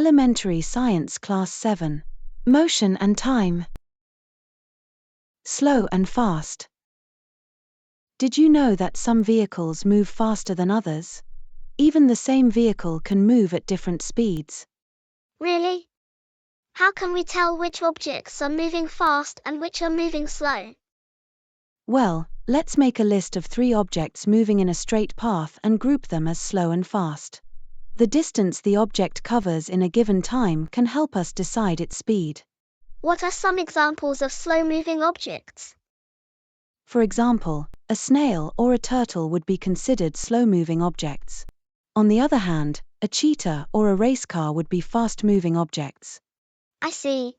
Elementary Science Class 7. Motion and time. Slow and fast. Did you know that some vehicles move faster than others? Even the same vehicle can move at different speeds. Really? How can we tell which objects are moving fast and which are moving slow? Well, let's make a list of 3 objects moving in a straight path and group them as slow and fast. The distance the object covers in a given time can help us decide its speed. What are some examples of slow-moving objects? For example, a snail or a turtle would be considered slow-moving objects. On the other hand, a cheetah or a race car would be fast-moving objects. I see.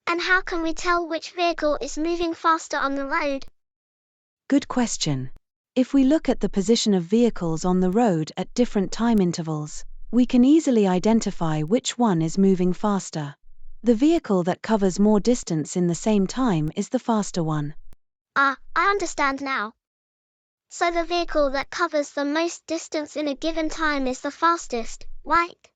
And how can we tell which vehicle is moving faster on the road? Good question. If we look at the position of vehicles on the road at different time intervals, we can easily identify which one is moving faster. The vehicle that covers more distance in the same time is the faster one. I understand now. So the vehicle that covers the most distance in a given time is the fastest, right?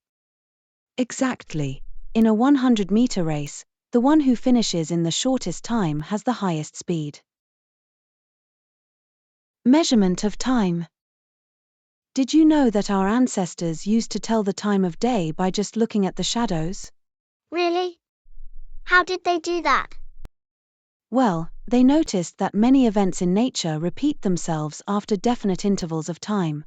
Exactly. In a 100-meter race, the one who finishes in the shortest time has the highest speed. Measurement of time. Did you know that our ancestors used to tell the time of day by just looking at the shadows? Really? How did they do that? Well, they noticed that many events in nature repeat themselves after definite intervals of time.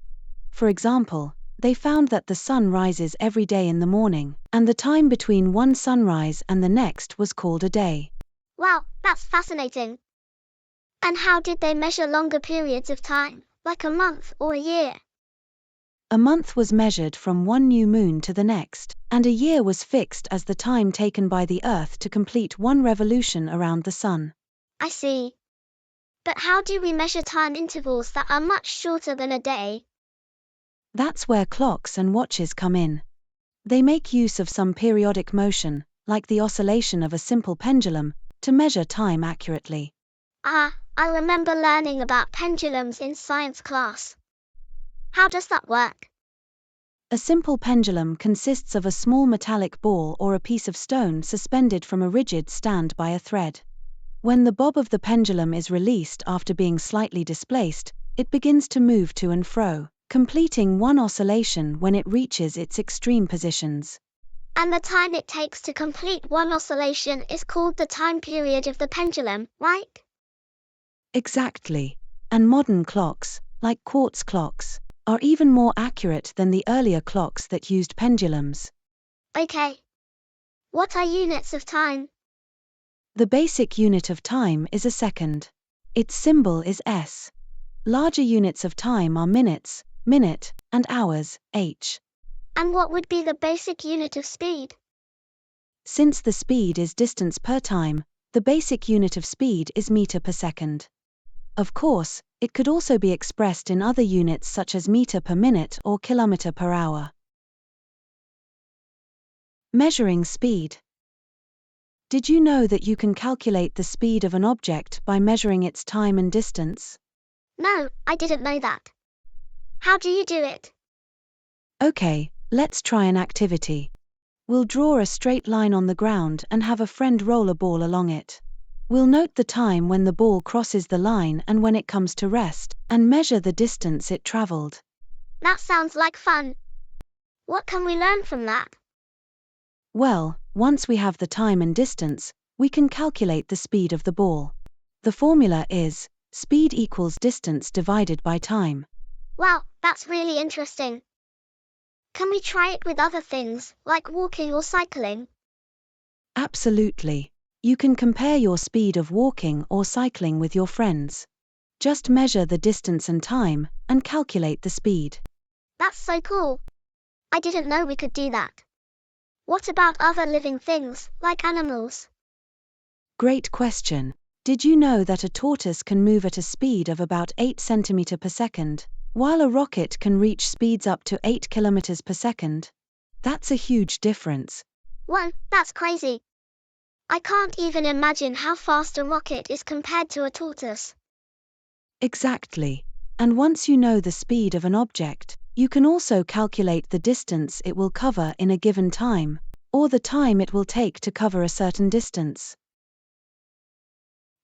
For example, they found that the sun rises every day in the morning, and the time between one sunrise and the next was called a day. Wow, that's fascinating. And how did they measure longer periods of time, like a month or a year? A month was measured from one new moon to the next, and a year was fixed as the time taken by the Earth to complete one revolution around the sun. I see. But how do we measure time intervals that are much shorter than a day? That's where clocks and watches come in. They make use of some periodic motion, like the oscillation of a simple pendulum, to measure time accurately. I remember learning about pendulums in science class. How does that work? A simple pendulum consists of a small metallic ball or a piece of stone suspended from a rigid stand by a thread. When the bob of the pendulum is released after being slightly displaced, it begins to move to and fro, completing one oscillation when it reaches its extreme positions. And the time it takes to complete one oscillation is called the time period of the pendulum, right? Exactly. And modern clocks, like quartz clocks, are even more accurate than the earlier clocks that used pendulums. Okay. What are units of time? The basic unit of time is a second. Its symbol is S. Larger units of time are minutes, minute, and hours, H. And what would be the basic unit of speed? Since the speed is distance per time, the basic unit of speed is meter per second. Of course, it could also be expressed in other units such as meter per minute or kilometer per hour. Measuring speed. Did you know that you can calculate the speed of an object by measuring its time and distance? No, I didn't know that. How do you do it? Okay, let's try an activity. We'll draw a straight line on the ground and have a friend roll a ball along it. We'll note the time when the ball crosses the line and when it comes to rest, and measure the distance it traveled. That sounds like fun. What can we learn from that? Well, once we have the time and distance, we can calculate the speed of the ball. The formula is speed equals distance divided by time. Wow, that's really interesting. Can we try it with other things, like walking or cycling? Absolutely. You can compare your speed of walking or cycling with your friends. Just measure the distance and time, and calculate the speed. That's so cool. I didn't know we could do that. What about other living things, like animals? Great question. Did you know that a tortoise can move at a speed of about 8 centimeters per second, while a rocket can reach speeds up to 8 kilometers per second? That's a huge difference. Whoa, that's crazy. I can't even imagine how fast a rocket is compared to a tortoise. Exactly. And once you know the speed of an object, You can also calculate the distance it will cover in a given time, or the time it will take to cover a certain distance.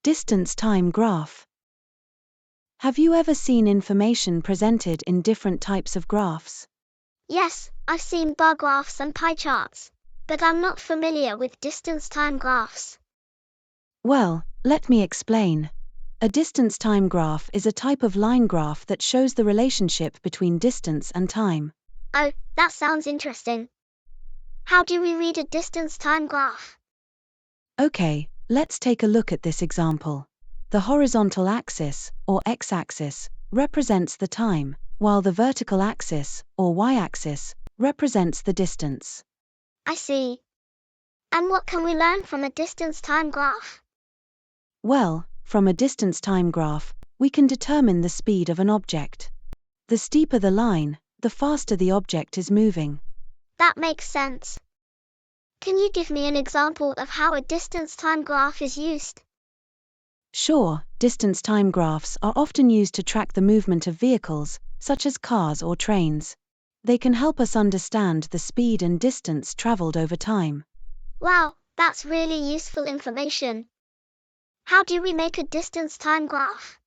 Distance-time graph. Have you ever seen information presented in different types of graphs? Yes, I've seen bar graphs and pie charts, but I'm not familiar with distance-time graphs. Well, let me explain. A distance-time graph is a type of line graph that shows the relationship between distance and time. Oh, that sounds interesting. How do we read a distance-time graph? Okay, let's take a look at this example. The horizontal axis, or x-axis, represents the time, while the vertical axis, or y-axis, represents the distance. I see. And what can we learn from a distance-time graph? Well, from a distance-time graph, we can determine the speed of an object. The steeper the line, the faster the object is moving. That makes sense. Can you give me an example of how a distance-time graph is used? Sure, distance-time graphs are often used to track the movement of vehicles, such as cars or trains. They can help us understand the speed and distance traveled over time. Wow, that's really useful information. How do we make a distance-time graph?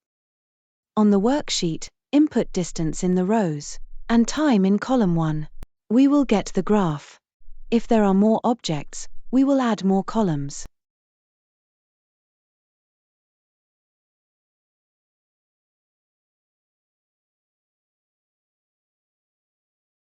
On the worksheet, input distance in the rows, and time in column 1. We will get the graph. If there are more objects, we will add more columns.